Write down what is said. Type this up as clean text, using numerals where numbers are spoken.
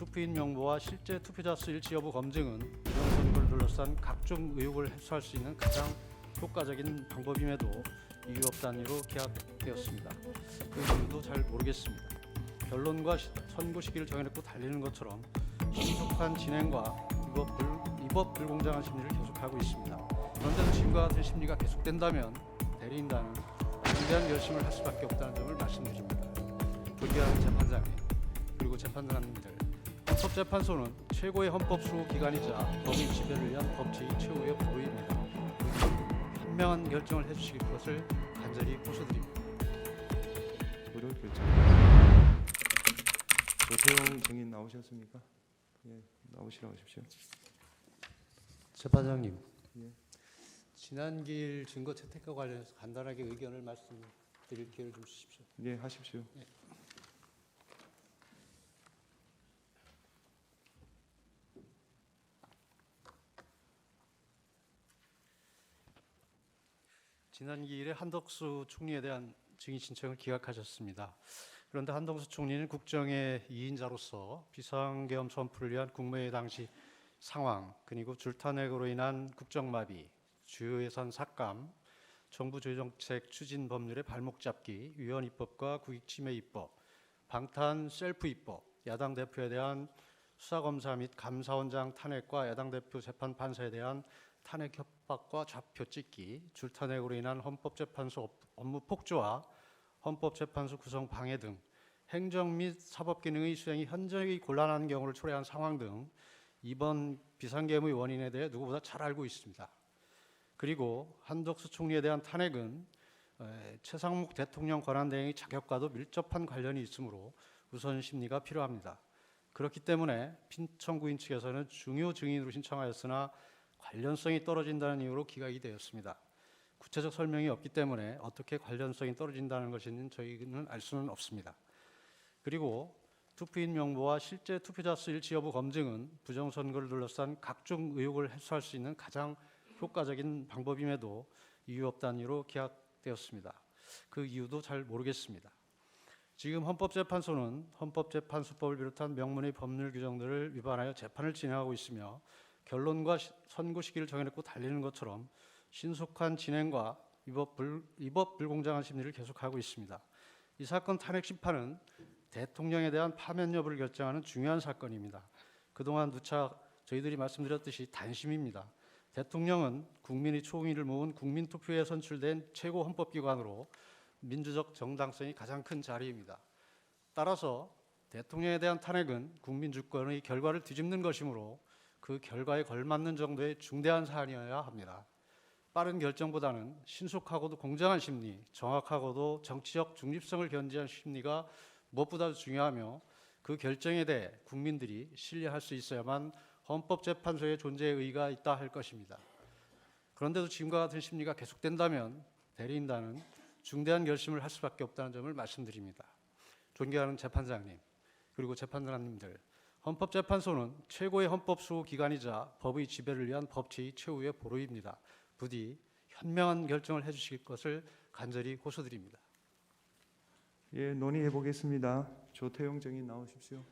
투표인 명부와 실제 투표자 수 일치 여부 검증은 부정선거를 둘러싼 각종 의혹을 해소할 수 있는 가장 효과적인 방법임에도 이유 없다는 이유로 기각되었습니다. 그 이유도 잘 모르겠습니다. 결론과 선고 시기를 정해놓고 달리는 것처럼 신속한 진행과 위법 불공정한 심리를 계속하고 있습니다. 그런데도 지금과 같은 심리가 계속된다면 대리인단은 중대한 결심을 할 수밖에 없다는 점을 말씀드립니다. 존경하는 재판장님 그리고 재판관님들, 헌법재판소는 최고의 헌법 수호 기관이자 법의 지배를 위한 법제의 최후의 보루입니다. 현명한 결정을 해주실 것을 간절히 호소드립니다. 무료 결정. 조태용 증인 나오셨습니까? 예, 나오시라고 하십시오. 재판장님, 예. 지난 기일 증거 채택과 관련해서 간단하게 의견을 말씀드릴 기회를 좀 주십시오. 예, 하십시오. 예. 지난 기일에 한덕수 총리에 대한 증인 신청을 기각하셨습니다. 그런데 한덕수 총리는 국정의 2인자로서 비상계엄 선포를 위한 국무회의 당시 상황, 그리고 줄탄핵으로 인한 국정마비, 주요 예산 삭감, 정부 조정책 추진 법률의 발목 잡기, 위헌 입법과 국익침해 입법, 방탄 셀프 입법, 야당 대표에 대한 수사검사 및 감사원장 탄핵과 야당 대표 재판 판사에 대한 탄핵 협박과 좌표 찍기, 줄탄핵으로 인한 헌법재판소 업무 폭주와 헌법재판소 구성 방해 등 행정 및 사법 기능의 수행이 현저히 곤란한 경우를 초래한 상황 등 이번 비상계엄의 원인에 대해 누구보다 잘 알고 있습니다. 그리고 한덕수 총리에 대한 탄핵은 최상목 대통령 권한대행의 자격과도 밀접한 관련이 있으므로 우선 심리가 필요합니다. 그렇기 때문에 핀청구인 측에서는 중요 증인으로 신청하였으나 관련성이 떨어진다는 이유로 기각이 되었습니다. 구체적 설명이 없기 때문에 어떻게 관련성이 떨어진다는 것인지 저희는 알 수는 없습니다. 그리고 투표인 명부와 실제 투표자 수 일치 여부 검증은 부정선거를 둘러싼 각종 의혹을 해소할 수 있는 가장 효과적인 방법임에도 이유 없다는 이유로 기각되었습니다. 그 이유도 잘 모르겠습니다. 지금 헌법재판소는 헌법재판소법을 비롯한 명문의 법률 규정들을 위반하여 재판을 진행하고 있으며 결론과 선고 시기를 정해놓고 달리는 것처럼 신속한 진행과 위법 불공정한 심리를 계속하고 있습니다. 이 사건 탄핵 심판은 대통령에 대한 파면 여부를 결정하는 중요한 사건입니다. 그동안 누차 저희들이 말씀드렸듯이 단심입니다. 대통령은 국민의 총의를 모은 국민투표에 선출된 최고 헌법기관으로 민주적 정당성이 가장 큰 자리입니다. 따라서 대통령에 대한 탄핵은 국민주권의 결과를 뒤집는 것이므로 그 결과에 걸맞는 정도의 중대한 사안이어야 합니다. 빠른 결정보다는 신속하고도 공정한 심리, 정확하고도 정치적 중립성을 견지한 심리가 무엇보다도 중요하며 그 결정에 대해 국민들이 신뢰할 수 있어야만 헌법재판소의 존재의 의의가 있다 할 것입니다. 그런데도 지금과 같은 심리가 계속된다면 대리인단은 중대한 결심을 할 수밖에 없다는 점을 말씀드립니다. 존경하는 재판장님 그리고 재판관님들, 헌법재판소는 최고의 헌법 수호 기관이자 법의 지배를 위한 법제의 최후의 보루입니다. 부디 현명한 결정을 해주실 것을 간절히 호소드립니다. 예, 논의해 보겠습니다. 조태용 증인 나오십시오.